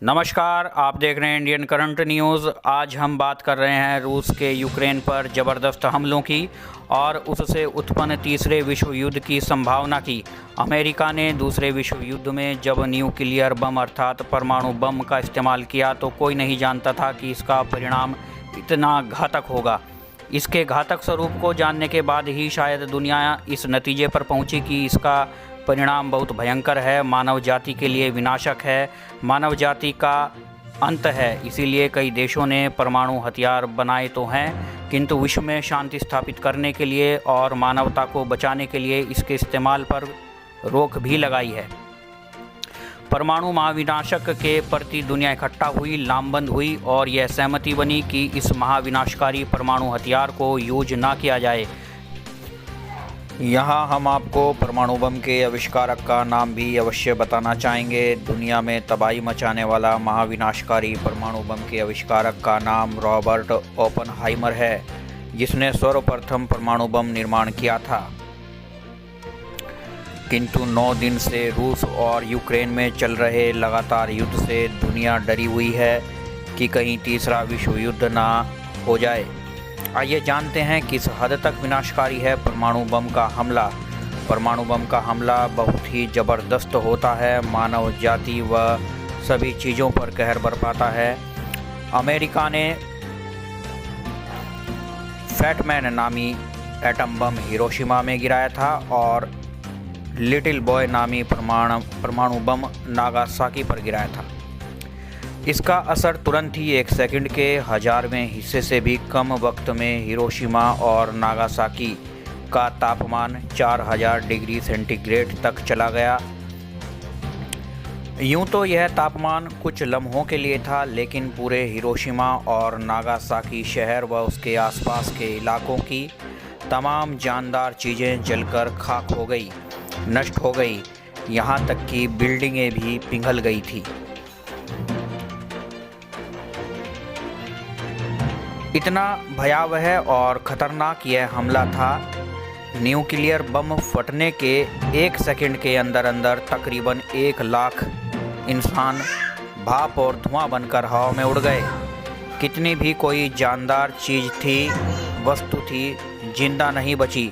नमस्कार, आप देख रहे हैं इंडियन करंट न्यूज़। आज हम बात कर रहे हैं रूस के यूक्रेन पर ज़बरदस्त हमलों की और उससे उत्पन्न तीसरे विश्व युद्ध की संभावना की। अमेरिका ने दूसरे विश्व युद्ध में जब न्यूक्लियर बम अर्थात परमाणु बम का इस्तेमाल किया तो कोई नहीं जानता था कि इसका परिणाम इतना घातक होगा। इसके घातक स्वरूप को जानने के बाद ही शायद दुनिया इस नतीजे पर पहुंची कि इसका परिणाम बहुत भयंकर है, मानव जाति के लिए विनाशक है, मानव जाति का अंत है। इसीलिए कई देशों ने परमाणु हथियार बनाए तो हैं, किंतु विश्व में शांति स्थापित करने के लिए और मानवता को बचाने के लिए इसके इस्तेमाल पर रोक भी लगाई है। परमाणु महाविनाशक के प्रति दुनिया इकट्ठा हुई, लामबंद हुई और यह सहमति बनी कि इस महाविनाशकारी परमाणु हथियार को यूज ना किया जाए। यहाँ हम आपको परमाणु बम के आविष्कारक का नाम भी अवश्य बताना चाहेंगे। दुनिया में तबाही मचाने वाला महाविनाशकारी परमाणु बम के आविष्कारक का नाम रॉबर्ट ओपनहाइमर है, जिसने सर्वप्रथम परमाणु बम निर्माण किया था। किंतु 9 दिन से रूस और यूक्रेन में चल रहे लगातार युद्ध से दुनिया डरी हुई है कि कहीं तीसरा विश्व युद्ध ना हो जाए। आइए जानते हैं किस हद तक विनाशकारी है परमाणु बम का हमला। परमाणु बम का हमला बहुत ही ज़बरदस्त होता है, मानव जाति व सभी चीज़ों पर कहर बरपाता है। अमेरिका ने फैटमैन नामी एटम बम हिरोशिमा में गिराया था और लिटिल बॉय नामी परमाणु बम नागासाकी पर गिराया था। इसका असर तुरंत ही 1 सेकंड के 1000वें हिस्से से भी कम वक्त में हिरोशिमा और नागासाकी का तापमान 4000 डिग्री सेंटीग्रेड तक चला गया। यूं तो यह तापमान कुछ लम्हों के लिए था, लेकिन पूरे हिरोशिमा और नागासाकी शहर व उसके आसपास के इलाकों की तमाम जानदार चीज़ें जलकर खाक हो गई, नष्ट हो गई। यहाँ तक कि बिल्डिंगें भी पिघल गई थी। इतना भयावह और ख़तरनाक यह हमला था। न्यूक्लियर बम फटने के 1 सेकंड के अंदर अंदर तकरीबन 1 लाख इंसान भाप और धुआं बनकर हवा में उड़ गए। कितनी भी कोई जानदार चीज़ थी, वस्तु थी, जिंदा नहीं बची।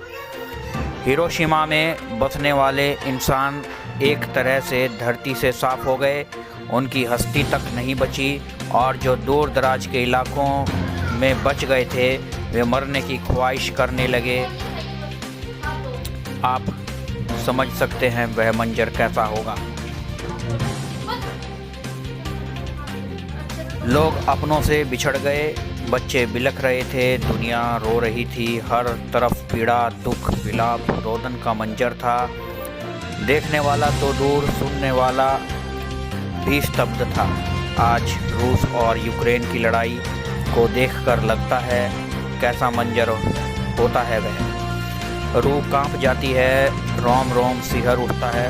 हिरोशिमा में बसने वाले इंसान एक तरह से धरती से साफ हो गए, उनकी हस्ती तक नहीं बची और जो दूर दराज के इलाकों में बच गए थे वे मरने की ख्वाहिश करने लगे। आप समझ सकते हैं वह मंजर कैसा होगा। लोग अपनों से बिछड़ गए, बच्चे बिलख रहे थे, दुनिया रो रही थी, हर तरफ पीड़ा, दुख, विलाप, रोदन का मंजर था। देखने वाला तो दूर, सुनने वाला भी स्तब्ध था। आज रूस और यूक्रेन की लड़ाई को देखकर लगता है कैसा मंजर होता है वह। रूह कांप जाती है, रोम रोम सिहर उठता है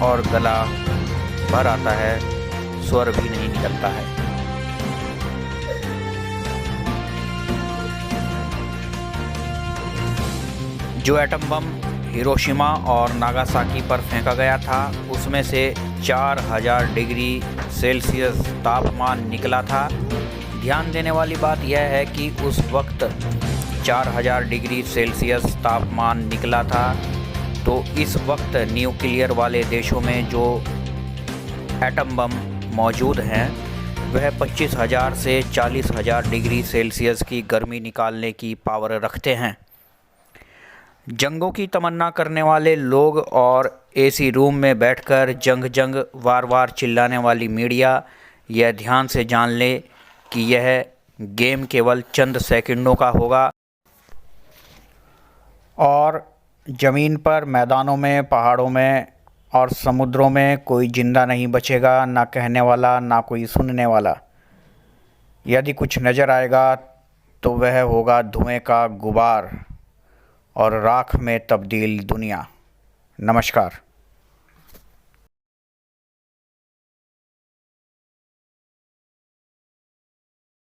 और गला भर आता है, स्वर भी नहीं निकलता है। जो एटम बम हिरोशिमा और नागासाकी पर फेंका गया था उसमें से 4000 डिग्री सेल्सियस तापमान निकला था। ध्यान देने वाली बात यह है कि उस वक्त 4000 डिग्री सेल्सियस तापमान निकला था, तो इस वक्त न्यूक्लियर वाले देशों में जो एटम बम मौजूद हैं वह 25,000 से 40,000 डिग्री सेल्सियस की गर्मी निकालने की पावर रखते हैं। जंगों की तमन्ना करने वाले लोग और एसी रूम में बैठकर जंग वार वार चिल्लाने वाली मीडिया यह ध्यान से जान ले कि यह गेम केवल चंद सेकंडों का होगा और ज़मीन पर, मैदानों में, पहाड़ों में और समुद्रों में कोई ज़िंदा नहीं बचेगा, ना कहने वाला ना कोई सुनने वाला। यदि कुछ नज़र आएगा तो वह होगा धुएं का गुबार और राख में तब्दील दुनिया। नमस्कार।